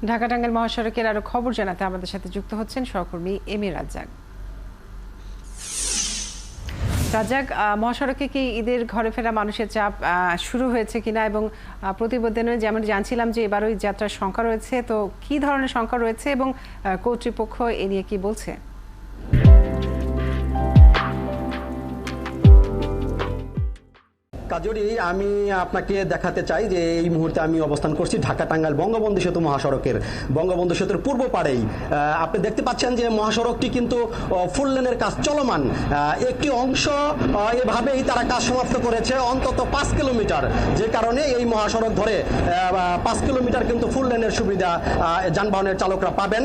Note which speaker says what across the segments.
Speaker 1: ঢাকা টাঙ্গাইল মহাসড়কের আরো খবর জানাতে আমাদের সাথে যুক্ত হচ্ছেন সহকর্মী এম এ রাজ্জাক। রাজ্জাক, মহাসড়কে কি ঈদের ঘরে ফেরা মানুষের চাপ শুরু হয়েছে কিনা, এবং প্রতিবেদনে যেমন জানছিলাম যে এবারও যাত্রার সংখ্যা রয়েছে, তো কি ধরনের সংখ্যা রয়েছে এবং কর্তৃপক্ষ এ নিয়ে কি বলছে?
Speaker 2: কাজরি, আমি আপনাকে দেখাতে চাই যে এই মুহূর্তে আমি অবস্থান করছি ঢাকা টাঙ্গাইল বঙ্গবন্ধু সেতু মহাসড়কের বঙ্গবন্ধু সেতুর পূর্ব পাড়েই। আপনি দেখতে পাচ্ছেন যে মহাসড়কটি কিন্তু ফুল লেনের কাজ চলমান। একটি অংশ এভাবেই তারা কাজ সমাপ্ত করেছে অন্তত 5 কিলোমিটার, যে কারণে এই মহাসড়ক ধরে 5 কিলোমিটার কিন্তু ফুল লেনের সুবিধা যানবাহনের চালকরা পাবেন।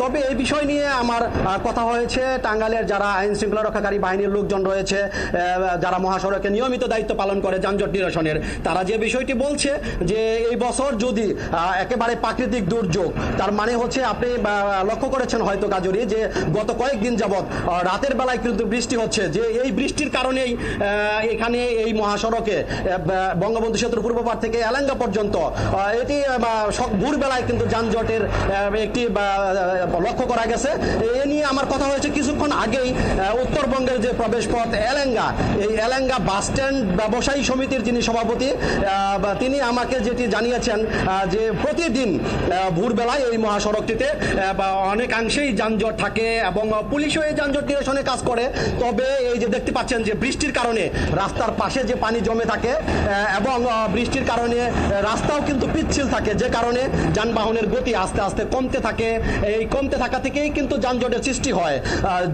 Speaker 2: তবে এই বিষয় নিয়ে আমার কথা হয়েছে টাঙ্গাইলের যারা আইন শৃঙ্খলা রক্ষাকারী বাহিনীর লোকজন রয়েছে, যারা মহাসড়কে নিয়মিত দায়িত্ব পালন করে যানজট নিরসনের, তারা যে বিষয়টি বলছে যে এই বছর যদি একেবারে প্রাকৃতিক দুর্যোগ, তার মানে হচ্ছে আপনি লক্ষ্য করেছেন হয়তো কাজরি যে গত কয়েকদিন যাবৎ রাতের বেলায় কিন্তু বৃষ্টি হচ্ছে, যে এই বৃষ্টির কারণেই এখানে এই মহাসড়কে বঙ্গবন্ধু সেতুর পূর্ব পাড় থেকে এলাঙ্গা পর্যন্ত এটি ভোরবেলায় কিন্তু যানজটের একটি লক্ষ্য করা গেছে। এ নিয়ে আমার কথা হয়েছে কিছুক্ষণ আগেই উত্তরবঙ্গের যে প্রবেশ পথ এলাঙ্গা, এই এলাঙ্গা বাস স্ট্যান্ড ব্যবসায়ী সমিতির যিনি সভাপতি, তিনি আমাকে যেটি জানিয়েছেন যে প্রতিদিন ভোরবেলায় এই মহাসড়কটিতে অনেকাংশেই যানজট থাকে এবং পুলিশও এই যানজট নিরসনে কাজ করে। তবে এই যে দেখতে পাচ্ছেন যে বৃষ্টির কারণে রাস্তার পাশে যে পানি জমে থাকে এবং বৃষ্টির কারণে রাস্তাও কিন্তু পিচ্ছিল থাকে, যে কারণে যানবাহনের গতি আস্তে আস্তে কমতে থাকে। এই কমতে থাকা থেকেই কিন্তু যানজটের সৃষ্টি হয়।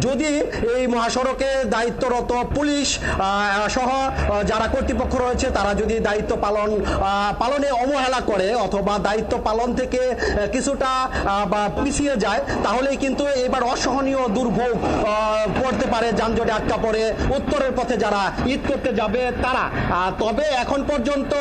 Speaker 2: যদি এই মহাসড়কে দায়িত্বরত পুলিশ সহ যারা কর্তৃপক্ষ রয়েছে তারা যদি দায়িত্ব পালনে অবহেলা করে অথবা দায়িত্ব পালন থেকে কিছুটা পিছিয়ে যায়, তাহলেই কিন্তু এবার অসহনীয় দুর্ভোগ পড়তে পারে, যানজটে আটকা পড়ে উত্তরের পথে যারা ঈদ করতে যাবে তারা। তবে এখন পর্যন্ত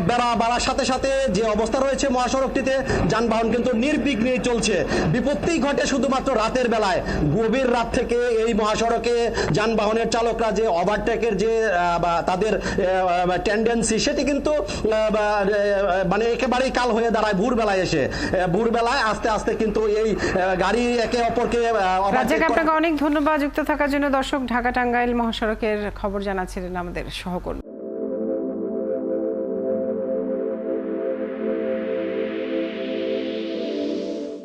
Speaker 2: বেড়া বাড়ার সাথে সাথে যে অবস্থা রয়েছে মহাসড়কটিতে, যানবাহন কিন্তু নির্বিঘ্নে চলছে। বিপত্তি ঘটে শুধুমাত্র রাতের বেলায়। গভীর রাত থেকে এই মহাসড়কে যানবাহনের চালকরা যে ওভারটেকের যে তাদের টেন্ডেন্সি, সেটি কিন্তু মানে একেবারেই কাল হয়ে দাঁড়ায় ভোরবেলায় এসে। ভোরবেলায় আস্তে আস্তে কিন্তু এই গাড়ি একে অপরকে।
Speaker 1: আপনাকে অনেক ধন্যবাদ যুক্ত থাকার জন্য। দর্শক, ঢাকা টাঙ্গাইল মহাসড়কের খবর জানাচ্ছিলেন আমাদের সহকর্মী।